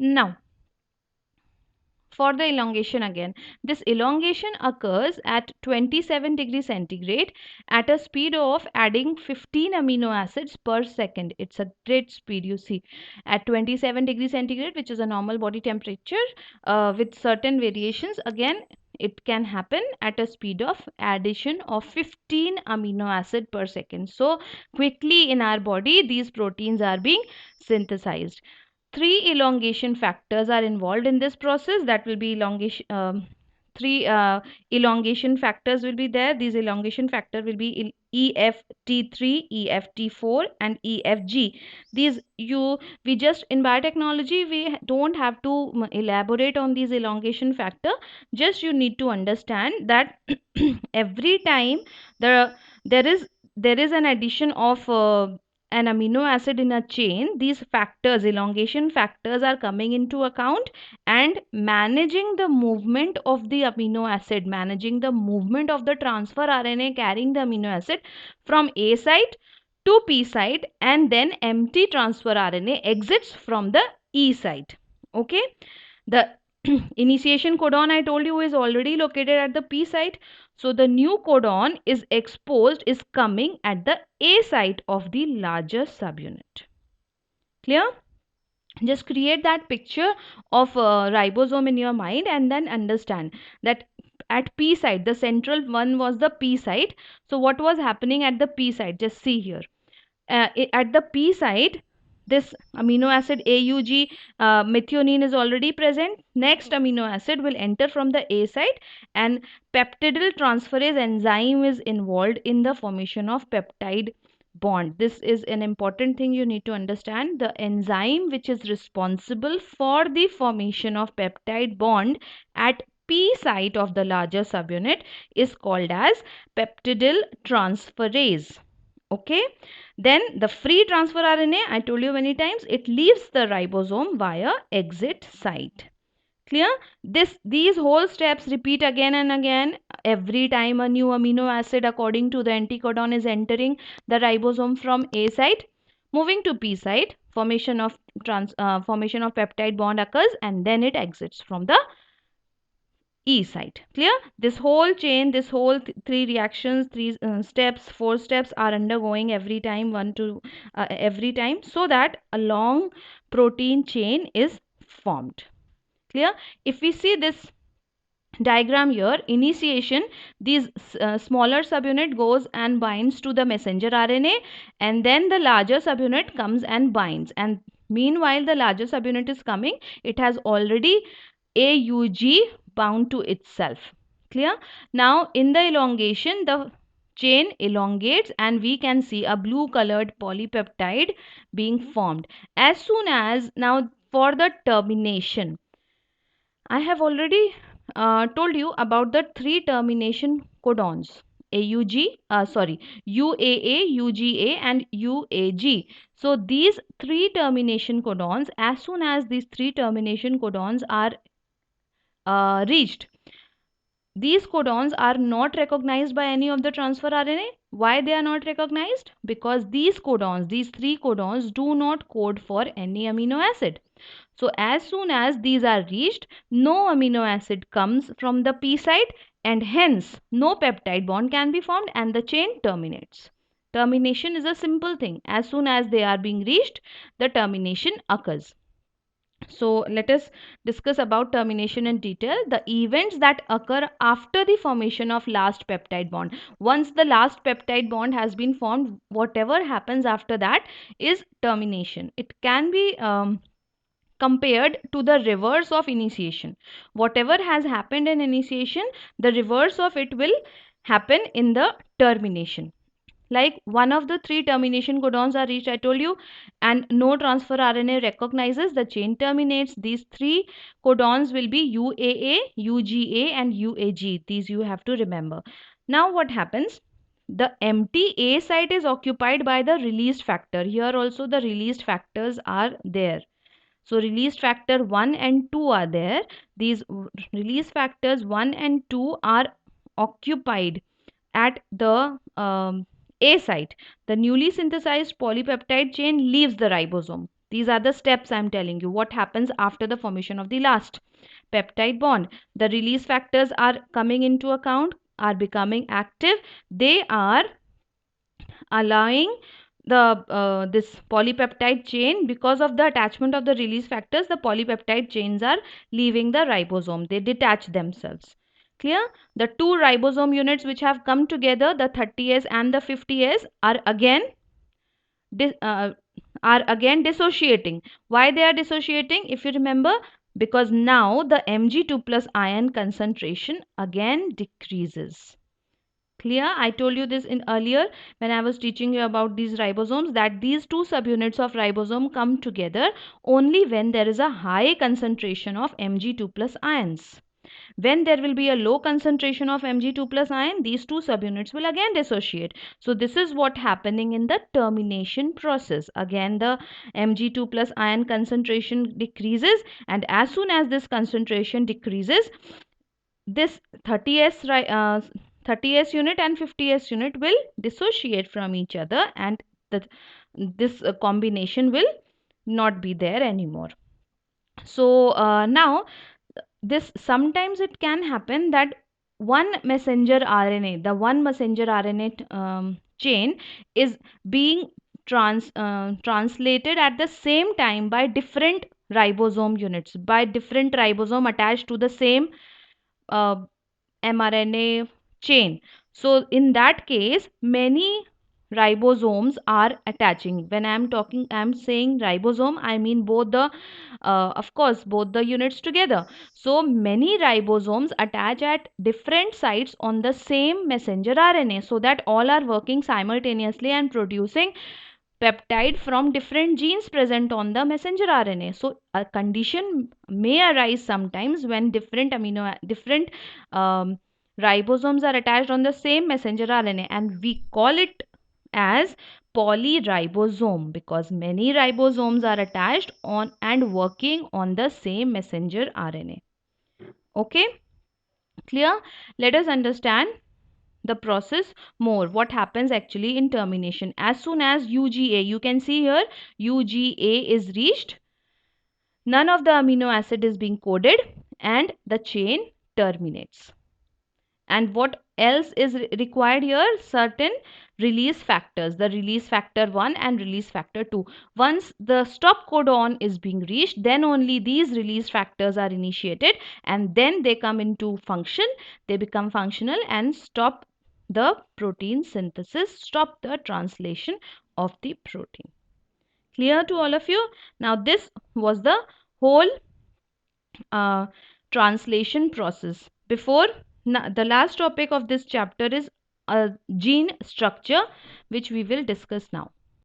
Now, for the elongation again, this elongation occurs at 27 degrees centigrade at a speed of adding 15 amino acids per second. It's a great speed, you see, at 27 degrees centigrade, which is a normal body temperature, with certain variations. Again, it can happen at a speed of addition of 15 amino acid per second. So quickly in our body, these proteins are being synthesized. Three elongation factors are involved in this process. That will be elongation. Three elongation factors will be there. These elongation factor will be EFT3, EFT4, and EFG. These we just in biotechnology we don't have to elaborate on these elongation factor. Just you need to understand that every time the there is there is an addition of an amino acid in a chain, these factors, elongation factors, are coming into account and managing the movement of the amino acid, managing the movement of the transfer RNA carrying the amino acid from A site to P site, and then empty transfer RNA exits from the E site. Okay, the initiation codon I told you is already located at the P site. So the new codon is exposed, is coming at the A site of the larger subunit. Clear? Just create that picture of ribosome in your mind and then understand that at P site, the central one was the P site. So what was happening at the P site? Just see here. At the P site, this amino acid AUG methionine is already present. Next amino acid will enter from the A site, and peptidyl transferase enzyme is involved in the formation of peptide bond. This is an important thing you need to understand. The enzyme which is responsible for the formation of peptide bond at P site of the larger subunit is called as peptidyl transferase. Okay, then the free transfer RNA, I told you many times, it leaves the ribosome via exit site. Clear? These whole steps repeat again and again. Every time a new amino acid according to the anticodon is entering the ribosome from A site, moving to P site, formation of peptide bond occurs, and then it exits from the E site. Clear? This whole chain, this whole three reactions, three steps, four steps are undergoing every time, every time, so that a long protein chain is formed. Clear? If we see this diagram here, initiation, these smaller subunit goes and binds to the messenger RNA, and then the larger subunit comes and binds, and meanwhile the larger subunit is coming, it has already AUG bound to itself. Clear? Now in the elongation, the chain elongates and we can see a blue colored polypeptide being formed. As soon as, now for the termination, I have already told you about the three termination codons. UAA, UGA and UAG. So these three termination codons, as soon as these three termination codons are reached, these codons are not recognized by any of the transfer RNA. Why they are not recognized? Because these codons, these three codons, do not code for any amino acid. So as soon as these are reached, no amino acid comes from the P site, and hence no peptide bond can be formed and the chain terminates. Termination is a simple thing. As soon as they are being reached, the termination occurs. So let us discuss about termination in detail. The events that occur after the formation of last peptide bond. Once the last peptide bond has been formed, whatever happens after that is termination. It can be compared to the reverse of initiation. Whatever has happened in initiation, the reverse of it will happen in the termination. Like one of the three termination codons are reached, I told you, and no transfer RNA recognizes, the chain terminates. These three codons will be UAA, UGA and UAG. These you have to remember. Now what happens? The empty A site is occupied by the released factor. Here also the released factors are there. So release factor 1 and 2 are there. These release factors 1 and 2 are occupied at the A site. The newly synthesized polypeptide chain leaves the ribosome. These are the steps I'm telling you. What happens after the formation of the last peptide bond? The release factors are coming into account, are becoming active. They are allowing the this polypeptide chain, because of the attachment of the release factors, the polypeptide chains are leaving the ribosome. They detach themselves. Clear? The two ribosome units which have come together, the 30S and the 50S, are again dissociating. Why they are dissociating? If you remember, because now the Mg2 plus ion concentration again decreases. Clear? I told you this in earlier when I was teaching you about these ribosomes, that these two subunits of ribosome come together only when there is a high concentration of Mg2 plus ions. When there will be a low concentration of Mg2 plus ion, these two subunits will again dissociate. So this is what happening in the termination process. Again the Mg2 plus ion concentration decreases, and as soon as this concentration decreases, this 30S unit and 50S unit will dissociate from each other, and this combination will not be there anymore. So now this sometimes it can happen that one messenger RNA, the one messenger RNA chain is being translated at the same time by different ribosome units, by different ribosome attached to the same uh, mRNA chain. So in that case, many ribosomes are attaching. When I'm saying ribosome, I mean both the, of course, both the units together. So many ribosomes attach at different sites on the same messenger RNA, so that all are working simultaneously and producing peptide from different genes present on the messenger RNA. So a condition may arise sometimes when different ribosomes are attached on the same messenger RNA, and we call it as polyribosome, because many ribosomes are attached on and working on the same messenger RNA. Okay, clear? Let us understand the process more. What happens actually in termination? As soon as UGA, you can see here, UGA is reached, none of the amino acid is being coded, and the chain terminates. And what else is required here? Certain release factors, the release factor 1 and release factor 2. Once the stop codon is being reached, then only these release factors are initiated, and then they come into function. They become functional and stop the protein synthesis, stop the translation of the protein. Clear to all of you? Now this was the whole translation process. Before, the last topic of this chapter is gene structure, which we will discuss now.